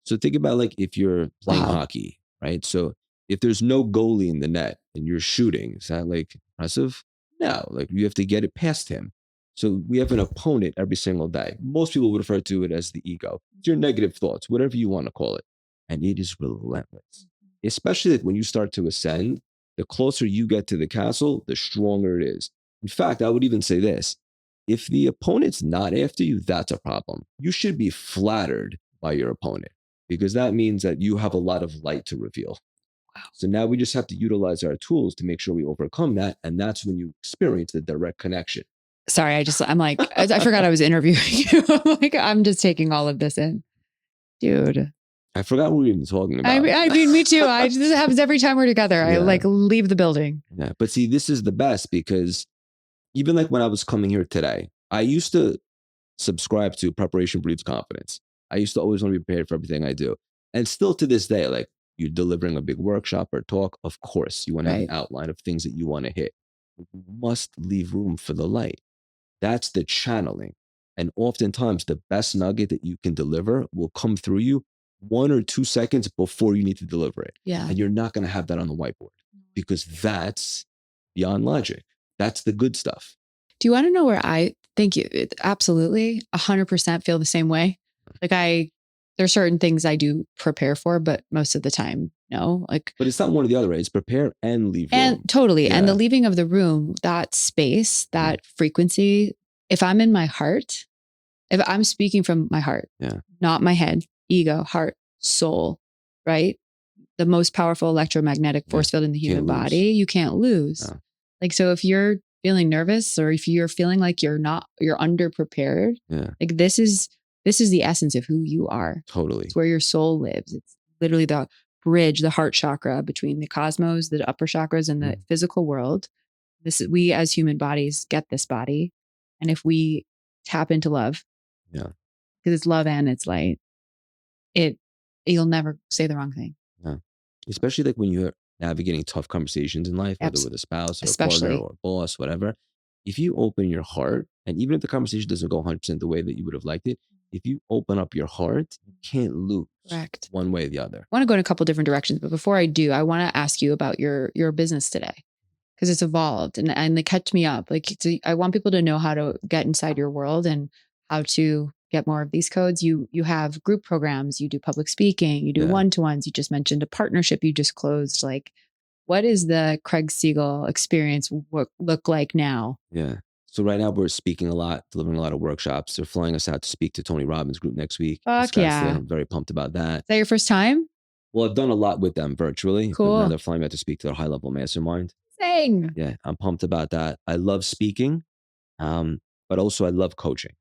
So think about like if you're playing hockey, right? So if there's no goalie in the net and you're shooting, is that like impressive? No, like you have to get it past him. So we have an opponent every single day. Most people would refer to it as the ego. It's your negative thoughts, whatever you want to call it. And it is relentless, especially like when you start to ascend. The closer you get to the castle, the stronger it is. In fact, I would even say this: if the opponent's not after you, that's a problem. You should be flattered by your opponent, because that means that you have a lot of light to reveal. Wow. So now we just have to utilize our tools to make sure we overcome that. And that's when you experience the direct connection. Sorry, I'm like, I forgot I was interviewing you. I'm just taking all of this in. Dude. I forgot what we were even talking about. I mean, me too. This happens every time we're together. Yeah. I like leave the building. Yeah. But see, this is the best, because even like when I was coming here today, I used to subscribe to preparation breeds confidence. I used to always want to be prepared for everything I do. And still to this day, like you're delivering a big workshop or talk, of course, you want to have an outline of things that you want to hit. You must leave room for the light. That's the channeling. And oftentimes the best nugget that you can deliver will come through you 1 or 2 seconds before you need to deliver it. Yeah. And you're not going to have that on the whiteboard, because that's beyond logic. That's the good stuff. Do you want to know where I think you absolutely 100% feel the same way? Like there's certain things I do prepare for, but most of the time, no. Like, but it's not one or the other, right? It's prepare and leave room. And totally. Yeah. And the leaving of the room, that space, that frequency, if I'm in my heart, if I'm speaking from my heart, not my head, ego, heart, soul, right? The most powerful electromagnetic force field in the human body, you can't lose. No. Like, so if you're feeling nervous, or if you're feeling like you're underprepared, like this is the essence of who you are. Totally. It's where your soul lives. It's literally the bridge, the heart chakra between the cosmos, the upper chakras, and the physical world. We as human bodies get this body. And if we tap into love, because it's love and it's light, you'll never say the wrong thing. Yeah. Especially like when you're navigating tough conversations in life, whether with a spouse or a partner or a boss, whatever. if you open your heart, and even if the conversation doesn't go 100% the way that you would have liked it, if you open up your heart, you can't lose. Correct. One way or the other. I want to go in a couple different directions, but before I do, I want to ask you about your business today, because it's evolved and they catch me up. Like I want people to know how to get inside your world and how to get more of these codes. You have group programs, you do public speaking, you do one-to-ones. You just mentioned a partnership you just closed. Like, what is the Craig Siegel experience look like now? Yeah. So right now we're speaking a lot, delivering a lot of workshops. They're flying us out to speak to Tony Robbins' group next week in Fuck yeah. Scottsdale. I'm very pumped about that. Is that your first time? Well, I've done a lot with them virtually, but now Cool. they're flying me out to speak to their high-level mastermind. Sing. Yeah, I'm pumped about that. I love speaking, but also I love coaching,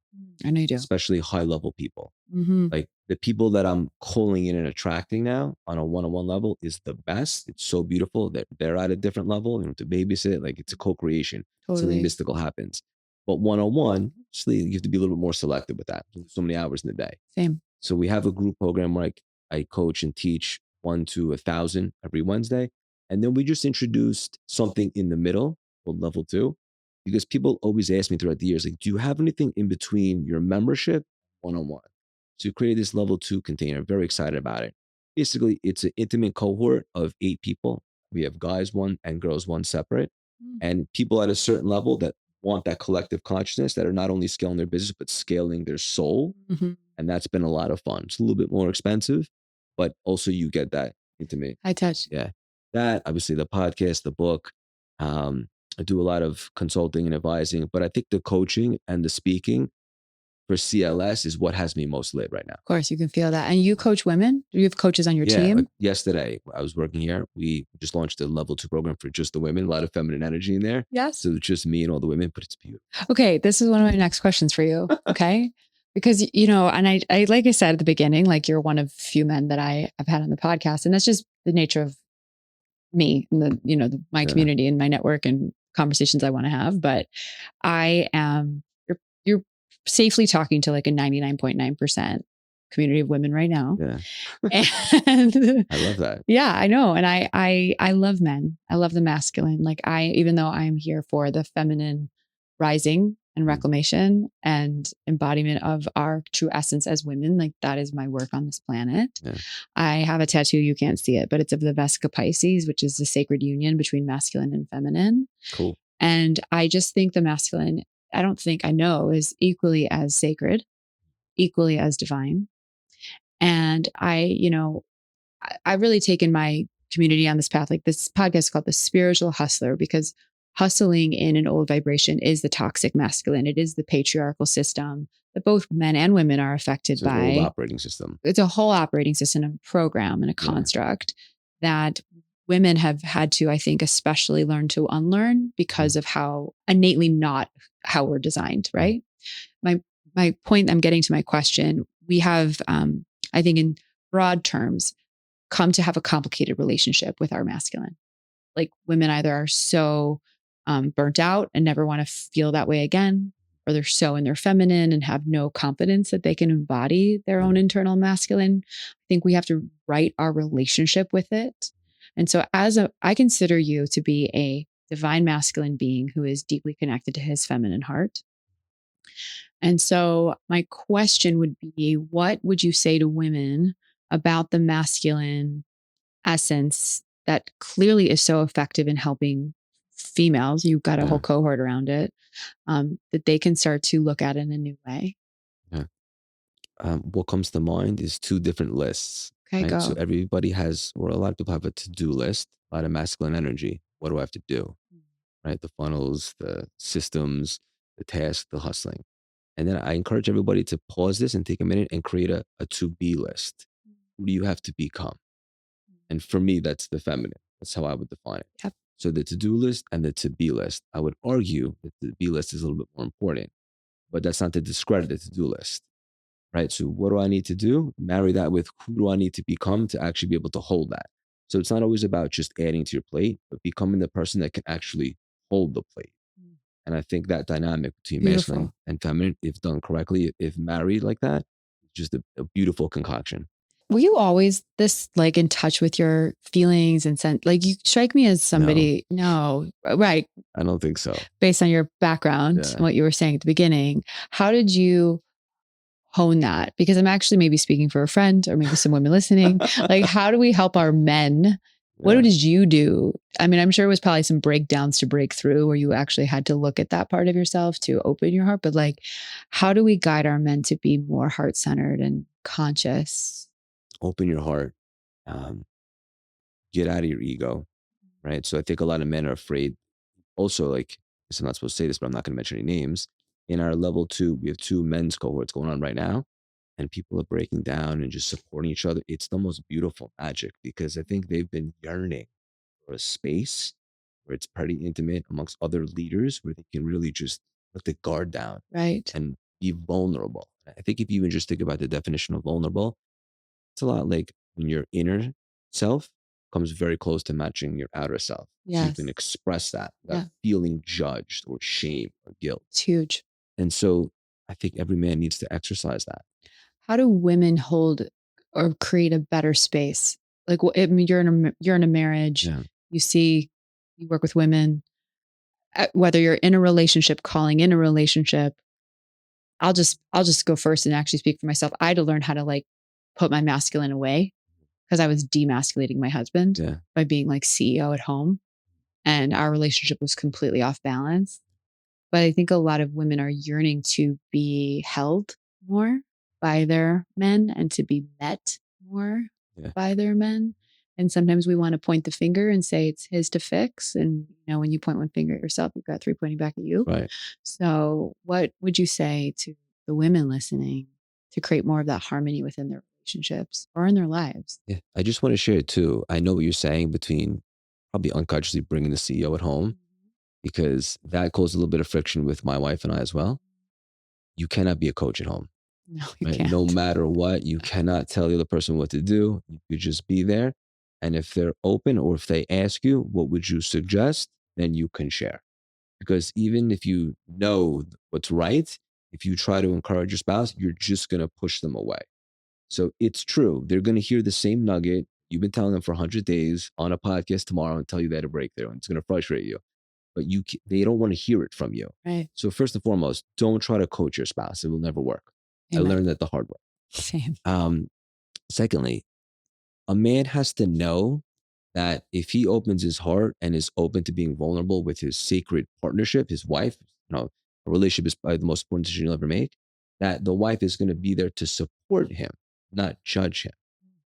I know you do. especially high-level people. Like the people that I'm calling in and attracting now on a one-on-one level is the best. It's so beautiful that they're at a different level. You know, to babysit, like it's a co-creation. Something Totally. mystical happens. But one-on-one, obviously, you have to be a little bit more selective with that. So many hours in the day. Same. So we have a group program where I coach and teach 1 to 1,000 every Wednesday. And then we just introduced something in the middle called level 2, because people always ask me throughout the years, like, do you have anything in between your membership one-on-one? So we created this level 2 container. Very excited about it. Basically, it's an intimate cohort of 8 people. We have guys one and girls one separate, and people at a certain level that want that collective consciousness, that are not only scaling their business, but scaling their soul. And that's been a lot of fun. It's a little bit more expensive, but also you get that intimate. High touch. Yeah. That, obviously, the podcast, the book. I do a lot of consulting and advising, but I think the coaching and the speaking for CLS is what has me most lit right now. Of course, you can feel that. And you coach women? Do you have coaches on your team? Like yesterday, I was working here. We just launched a level 2 program for just the women, a lot of feminine energy in there. Yes. So it's just me and all the women, but it's beautiful. Okay. This is one of my next questions for you. Okay. Because, you know, and I, like I said at the beginning, like you're one of few men that I've had on the podcast. And that's just the nature of me and the, you know, my community and my network and conversations I want to have. But I am, you're safely talking to like a 99.9% community of women right now. Yeah. And I love that. Yeah, I know. And I love men. I love the masculine. Like even though I'm here for the feminine rising and reclamation and embodiment of our true essence as women, like that is my work on this planet. Yeah. I have a tattoo, you can't see it, but it's of the Vesica Pisces, which is the sacred union between masculine and feminine. Cool. And I just think the masculine, I know is equally as sacred, equally as divine. And I've really taken my community on this path. Like this podcast is called The Spiritual Hustler, because hustling in an old vibration is the toxic masculine. It is the patriarchal system that both men and women are affected by. It's an old operating system. It's a whole operating system, a program and a construct that women have had to, I think, especially learn to unlearn because of how innately not how we're designed, right? My point, I'm getting to my question, we have, I think in broad terms, come to have a complicated relationship with our masculine. Like women either are so burnt out and never want to feel that way again, or they're so in their feminine and have no confidence that they can embody their own internal masculine. I think we have to write our relationship with it. And so I consider you to be a divine masculine being who is deeply connected to his feminine heart. And so my question would be, what would you say to women about the masculine essence that clearly is so effective in helping females? You've got a whole cohort around it, that they can start to look at it in a new way. Yeah. What comes to mind is 2 different lists. Okay, right? go. So everybody has, or a lot of people have a to-do list, a lot of masculine energy. What do I have to do? Right? The funnels, the systems, the tasks, the hustling. And then I encourage everybody to pause this and take a minute and create a to-be list. Who do you have to become? And for me, that's the feminine. That's how I would define it. Yep. So the to-do list and the to-be list. I would argue that the to-be list is a little bit more important, but that's not to discredit the to-do list, right? So what do I need to do? Marry that with who do I need to become to actually be able to hold that? So it's not always about just adding to your plate, but becoming the person that can actually hold the plate. And I think that dynamic between Beautiful. masculine and feminine, if done correctly, if married like that, just a beautiful concoction. Were you always this like in touch with your feelings and like you strike me as No, somebody, no, right. I don't think so. Based on your background and Yeah. what you were saying at the beginning, how did you hone that? Because I'm actually maybe speaking for a friend or maybe some women listening. Like, how do we help our men? What Yeah. did you do? I mean, I'm sure it was probably some breakdowns to break through where you actually had to look at that part of yourself to open your heart. But like, how do we guide our men to be more heart centered and conscious? Open your heart. Um, get out of your ego, right? So I think a lot of men are afraid. Also, like, I'm not supposed to say this, but I'm not going to mention any names. In our level 2, we have 2 men's cohorts going on right now, and people are breaking down and just supporting each other. It's the most beautiful magic because I think they've been yearning for a space where it's pretty intimate amongst other leaders where they can really just let the guard down Right. and be vulnerable. I think if you even just think about the definition of vulnerable, it's a lot like when your inner self comes very close to matching your outer self. So you can Yes. express that without Yeah. feeling judged or shame or guilt. It's huge. And so I think every man needs to exercise that. How do women hold or create a better space? Like, I mean, you're in a marriage. Yeah. You see, you work with women. Whether you're in a relationship, calling in a relationship. I'll just go first and actually speak for myself. I had to learn how to like put my masculine away because I was demasculating my husband Yeah. by being like CEO at home, and our relationship was completely off balance. But I think a lot of women are yearning to be held more by their men and to be met more Yeah. by their men. And sometimes we want to point the finger and say it's his to fix. And when you point one finger at yourself, you've got three pointing back at you. Right. So, what would you say to the women listening to create more of that harmony within their relationships or in their lives? Yeah. I just want to share it too. I know what you're saying between probably unconsciously bringing the CEO at home because that caused a little bit of friction with my wife and I as well. You cannot be a coach at home. No, you Right? No can't. matter what, you cannot tell the other person what to do. You just be there. And if they're open or if they ask you, what would you suggest? Then you can share. Because even if you know what's right, if you try to encourage your spouse, you're just going to push them away. So it's true. They're going to hear the same nugget you've been telling them for 100 days on a podcast tomorrow and tell you they had a breakthrough. And it's going to frustrate you. But they don't want to hear it from you. Right. So first and foremost, don't try to coach your spouse. It will never work. I Amen. learned that the hard way. Same. Secondly, a man has to know that if he opens his heart and is open to being vulnerable with his sacred partnership, his wife, a relationship is probably the most important decision you'll ever make, that the wife is going to be there to support him, not judge him.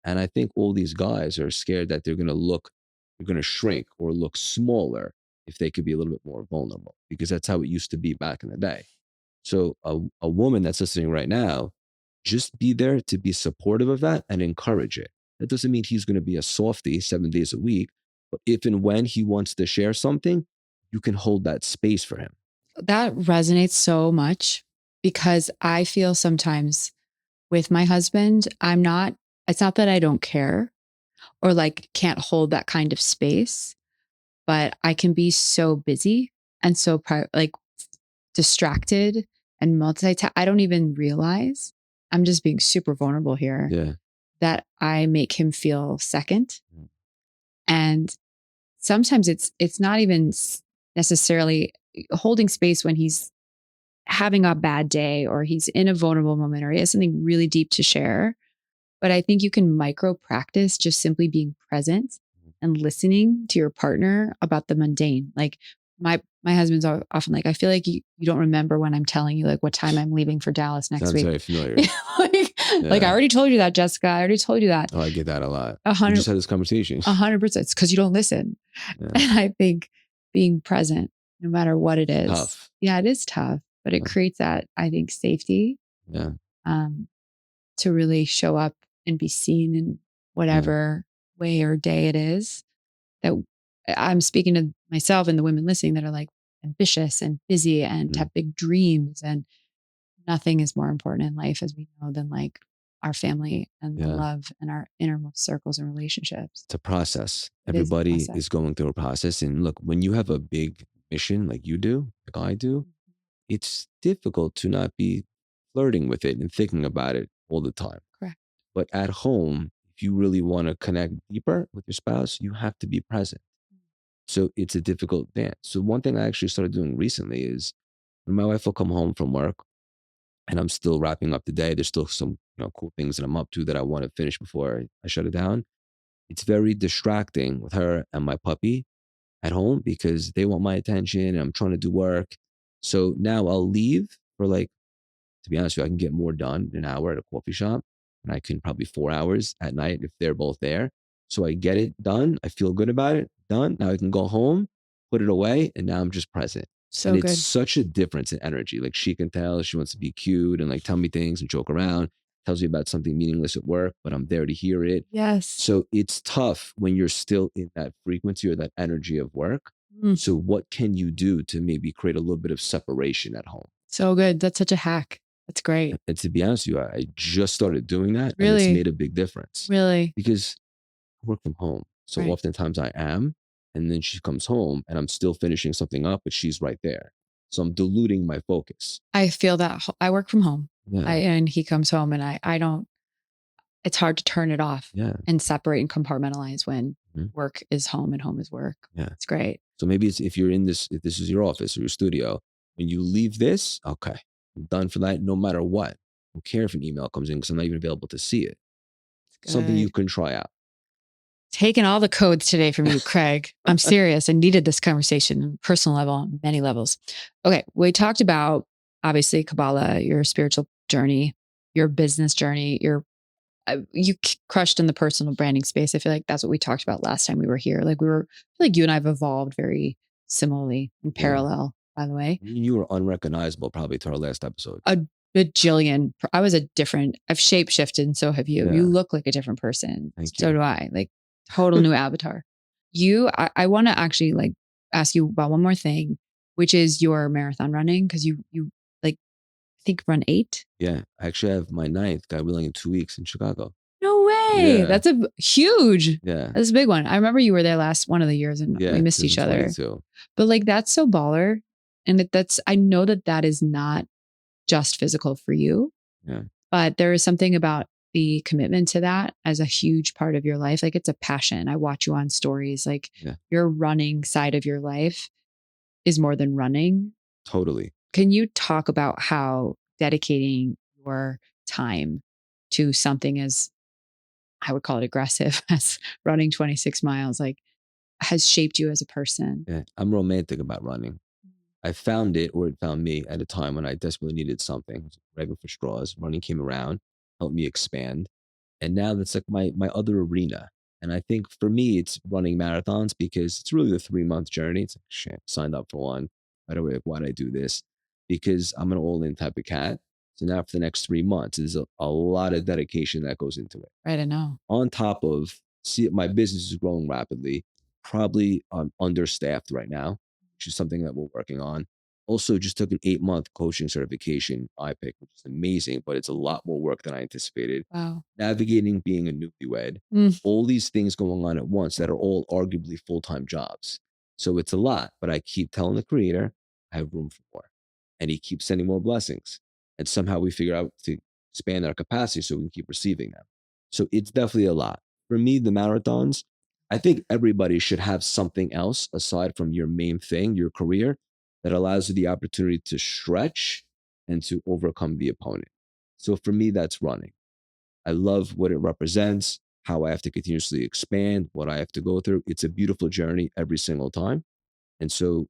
And I think all these guys are scared that they're going to shrink or look smaller if they could be a little bit more vulnerable because that's how it used to be back in the day. So a woman that's listening right now, just be there to be supportive of that and encourage it. That doesn't mean he's going to be a softie 7 days a week, but if and when he wants to share something, you can hold that space for him. That resonates so much because I feel sometimes with my husband, it's not that I don't care or like can't hold that kind of space, but I can be so busy and so like distracted and I don't even realize I'm just being super vulnerable here Yeah. that I make him feel second. Mm. And sometimes it's not even necessarily holding space when he's having a bad day or he's in a vulnerable moment or he has something really deep to share. But I think you can micro practice just simply being present and listening to your partner about the mundane. Like my husband's often like, I feel like you don't remember when I'm telling you like what time I'm leaving for Dallas next Sounds week. very familiar. Like I already told you that, Jessica. I already told you that. Oh, I get that a lot. A We hundred, just had this conversation. 100%. It's because you don't listen. Yeah. And I think being present, no matter what it is, Tough. yeah, it is tough, but it Yeah. creates that, I think, safety Yeah. um, to really show up and be seen in whatever way or day it is. That I'm speaking to myself and the women listening that are like ambitious and busy and have big dreams, and nothing is more important in life, as we know, than like our family and the Yeah. love and our innermost circles and relationships. It's a process. It is a Everybody process. is going through a process. And look, when you have a big mission like you do, like I do, it's difficult to not be flirting with it and thinking about it all the time. Correct. But at home, if you really want to connect deeper with your spouse, you have to be present. So it's a difficult dance. So one thing I actually started doing recently is when my wife will come home from work and I'm still wrapping up the day, there's still some cool things that I'm up to that I want to finish before I shut it down. It's very distracting with her and my puppy at home because they want my attention and I'm trying to do work. So now I'll leave for like, to be honest with you, I can get more done in an hour at a coffee shop, and I can probably 4 hours at night if they're both there. So I get it done. I feel good about it. Done. Now I can go home, put it away, and now I'm just present. And So it's good. such a difference in energy. Like she can tell she wants to be cute and like tell me things and joke around, tells me about something meaningless at work, but I'm there to hear it. Yes. So it's tough when you're still in that frequency or that energy of work. Mm, So what can you do to maybe create a little bit of separation at home? so good. That's such a hack. That's great. And to be honest with you, I just started doing that and it's Really, made a big difference really. because I work from home. So Right. oftentimes I am, and then she comes home and I'm still finishing something up, but she's right there. So I'm diluting my focus. I feel that I work from home. Yeah. And he comes home and I don't, it's hard to turn it off Yeah. and separate and compartmentalize when Mhm. work is home and home is work. Yeah. It's great. So maybe it's if you're in this, if this is your office or your studio, when you leave this, okay, I'm done for that no matter what. I don't care if an email comes in because I'm not even available to see it. It's Something you good. can try out. Taking all the codes today from you, Craig. I'm serious. I needed this conversation on a personal level, on many levels. Okay. We talked about obviously Kabbalah, your spiritual journey, your business journey, you crushed in the personal branding space. I feel like that's what we talked about last time we were here. Like I feel like you and I have evolved very similarly in Yeah. parallel, by the way. You were unrecognizable probably to our last episode. A bajillion. I was a different, I've shape shifted and so have you. You Yeah. look like a different person. Thank So you. do I. Like total new avatar. I want to actually like ask you about one more thing, which is your marathon running. Cause you like, I think run 8. Yeah. I actually have my ninth guy willing in 2 weeks in Chicago. No way. Yeah. That's a huge, Yeah. that's a big one. I remember you were there last one of the years and Yeah. we missed each other, 2022. but like, that's so baller. And I know that that is not just physical for you, Yeah. but there is something about the commitment to that as a huge part of your life. Like it's a passion. I watch you on stories, like Yeah. your running side of your life is more than running. Totally. Can you talk about how dedicating your time to something as I would call it aggressive as running 26 miles, like has shaped you as a person? Yeah. I'm romantic about running. I found it or it found me at a time when I desperately needed something. Grabbing for straws. Running came around, helped me expand. And now that's like my other arena. And I think for me, it's running marathons because it's really the 3 month journey. It's like, shit, signed up for one. Right away, like, why did I do this? Because I'm an all in type of cat. So now for the next 3 months, there's a lot of dedication that goes into it. Right. I know. On top of, see, my business is growing rapidly, probably understaffed right now, which is something that we're working on. Also, just took an 8 month coaching certification, IPIC, which is amazing, but it's a lot more work than I anticipated. Wow. Navigating being a newlywed, Mm, all these things going on at once that are all arguably full time jobs. So it's a lot, but I keep telling the creator I have room for more. And he keeps sending more blessings. And somehow we figure out to expand our capacity so we can keep receiving them. So it's definitely a lot. For me, the marathons, I think everybody should have something else aside from your main thing, your career, that allows you the opportunity to stretch and to overcome the opponent. So for me, that's running. I love what it represents, how I have to continuously expand, what I have to go through. It's a beautiful journey every single time. And so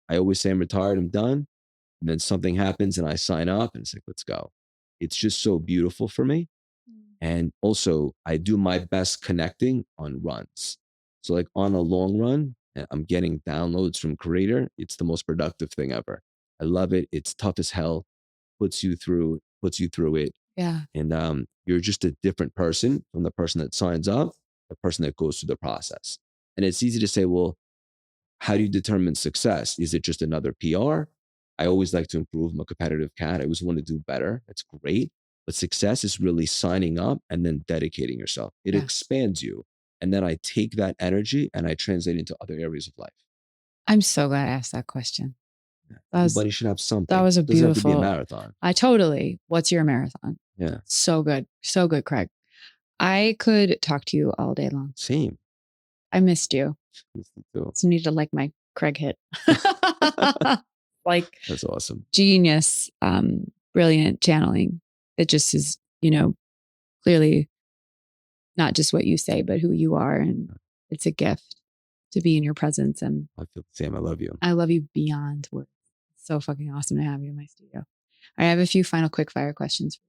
I always say I'm retired, I'm done. And then something happens and I sign up and it's like, let's go. It's just so beautiful for me. And also, I do my best connecting on runs. So, like on a long run, I'm getting downloads from Creator. It's the most productive thing ever. I love it. It's tough as hell. Puts you through it, yeah. and you're just a different person from the person that signs up, the person that goes through the process. And it's easy to say, well, how do you determine success? Is it just another PR? I always like to improve. I'm a competitive cat. I always want to do better. That's great. But success is really signing up and then dedicating yourself. It Yeah. expands you. And then I take that energy and I translate it into other areas of life. I'm so glad I asked that question. Yeah. That was Everybody should have that something. was a It doesn't have to be a beautiful. marathon. I totally. What's your marathon? Yeah. So good. So good, Craig. I could talk to you all day long. Same. I missed you. Missed you too. So need to like my Craig hit. Like That's awesome. genius, brilliant channeling. It just is, clearly not just what you say, but who you are. And it's a gift to be in your presence. And I feel the same. I love you. I love you beyond words. It's so fucking awesome to have you in my studio. I have a few final quick fire questions.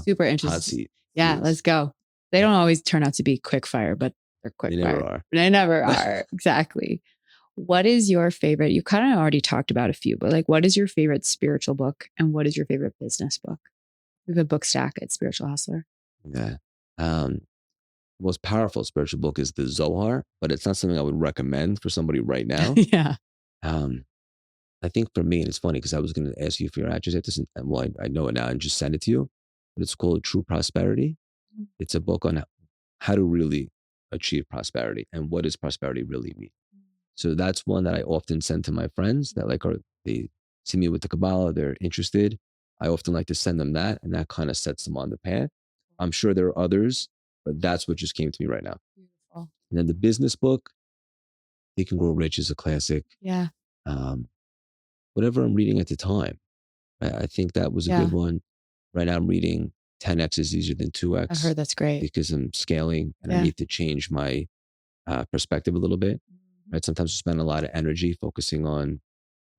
Super Hot interesting. seat. Yeah, let's go. They don't always turn out to be quick fire, but they're quick They fire. never are. They never are. Exactly. What is your favorite? You kind of already talked about a few, but like, what is your favorite spiritual book and what is your favorite business book? We have a book stack at Spiritual Hustler. Yeah. Most powerful spiritual book is the Zohar, but it's not something I would recommend for somebody right now. Yeah. I think for me, and it's funny because I was going to ask you for your address at this, and well, I know it now and just send it to you. But it's called True Prosperity. It's a book on how to really achieve prosperity and what does prosperity really mean. So that's one that I often send to my friends that they see me with the Kabbalah, they're interested. I often like to send them that, and that kind of sets them on the path. I'm sure there are others, but that's what just came to me right now. Beautiful. And then the business book, Think and Grow Rich is a classic. Yeah. Whatever I'm reading at the time. I think that was a good one. Right now I'm reading 10x is easier than 2x. I've heard that's great. Because I'm scaling and I need to change my perspective a little bit. Right? Sometimes we spend a lot of energy focusing on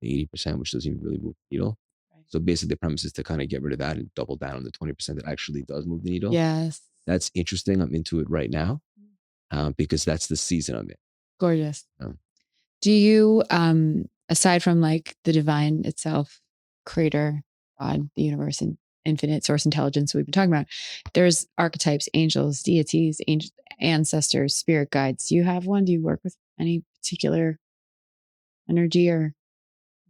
the 80%, which doesn't even really move the needle. Right. So basically the premise is to kind of get rid of that and double down on the 20% that actually does move the needle. Yes. That's interesting. I'm into it right now because that's the season I'm in. Gorgeous. Do you, aside from like the divine itself, creator, God, the universe, and infinite source intelligence we've been talking about, there's archetypes, angels, deities, ancestors, spirit guides. Do you have one? Do you work with any particular energy or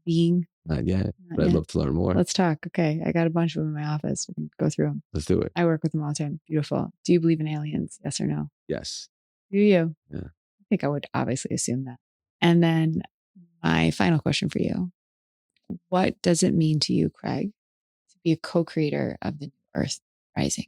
being? Not yet, but I'd love to learn more. Let's talk. Okay. I got a bunch of them in my office. We can go through them. Let's do it. I work with them all the time. Beautiful. Do you believe in aliens? Yes or no? Yes. Do you? Yeah. I think I would obviously assume that. And then my final question for you. What does it mean to you, Craig, to be a co-creator of the new Earth Rising?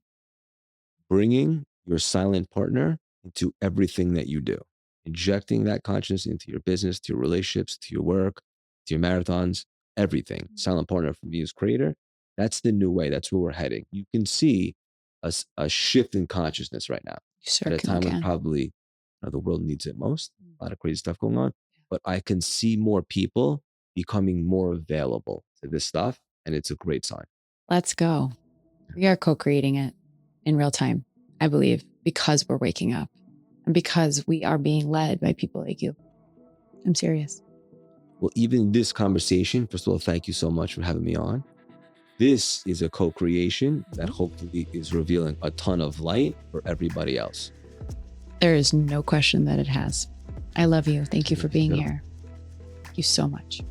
Bringing your silent partner into everything that you do, injecting that consciousness into your business, to your relationships, to your work, to your marathons, everything. Silent partner for me as creator. That's the new way. That's where we're heading. You can see a shift in consciousness right now at a time when probably the world needs it most. A lot of crazy stuff going on, but I can see more people becoming more available to this stuff, and it's a great sign. Let's go. We are co-creating it in real time, I believe, because we're waking up and because we are being led by people like you. I'm serious. Well, even this conversation, first of all, thank you so much for having me on. This is a co-creation that hopefully is revealing a ton of light for everybody else. There is no question that it has. I love you. Thank you for being here. Thank you so much.